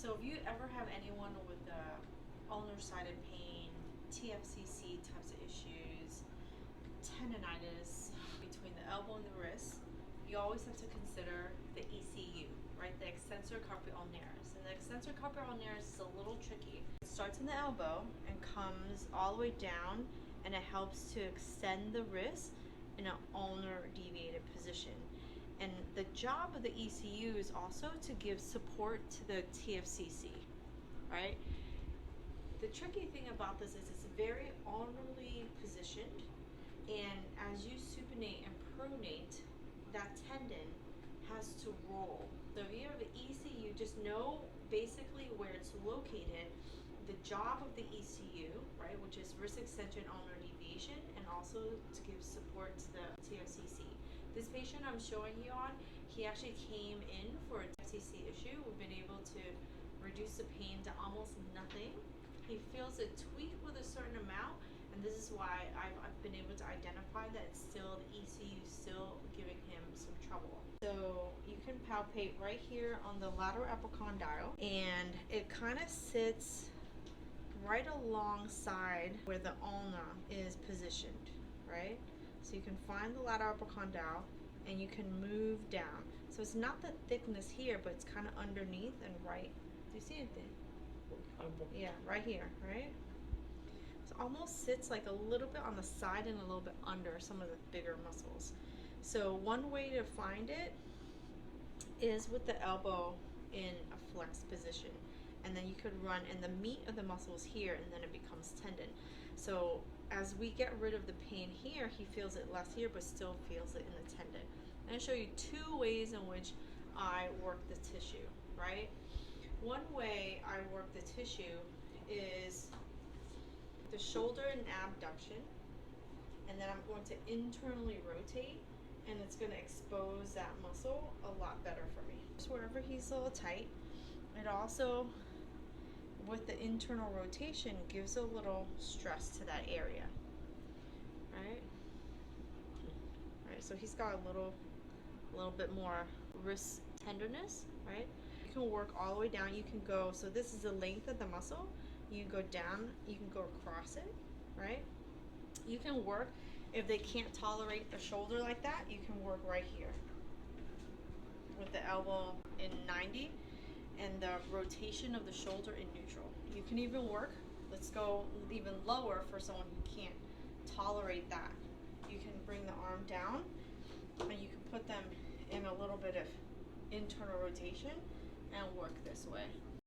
So if you ever have anyone with ulnar-sided pain, TFCC types of issues, tendonitis between the elbow and the wrist, you always have to consider the ECU, right? The extensor carpi ulnaris. And the extensor carpi ulnaris is a little tricky. It starts in the elbow and comes all the way down, and it helps to extend the wrist in an ulnar deviated position. And the job of the ECU is also to give support to the TFCC, right? The tricky thing about this is it's very ulnarly positioned, and as you supinate and pronate, that tendon has to roll. So if you have an ECU, just know basically where it's located. The job of the ECU, right, which is wrist extension, ulnar deviation, and also to give support to the TFCC. This patient I'm showing you on, he actually came in for a TFCC issue. We've been able to reduce the pain to almost nothing. He feels a tweak with a certain amount, and this is why I've been able to identify that it's still, the ECU is still giving him some trouble. So you can palpate right here on the lateral epicondyle, and it kind of sits right alongside where the ulna is positioned, right? So you can find the lateral epicondyle and you can move down. So it's not the thickness here, but it's kind of underneath and right. Do you see anything? Yeah, right here, right? So it almost sits like a little bit on the side and a little bit under some of the bigger muscles. So one way to find it is with the elbow in a flexed position. And then you could run, and the meat of the muscle is here, and then it becomes tendon. So as we get rid of the pain here, he feels it less here, but still feels it in the tendon. I'm going to show you two ways in which I work the tissue, right? One way I work the tissue is the shoulder and abduction, and then I'm going to internally rotate, and it's going to expose that muscle a lot better for me. Just wherever he's a little tight. It also, with the internal rotation, gives a little stress to that area, right? Right, so he's got a little bit more wrist tenderness, right? You can work all the way down. You can go, so this is the length of the muscle. You can go down, you can go across it, right? You can work, if they can't tolerate the shoulder like that, you can work right here with the elbow in 90 and the rotation of the shoulder in neutral. You can even work, let's go even lower for someone who can't tolerate that. You can bring the arm down and you can put them in a little bit of internal rotation and work this way.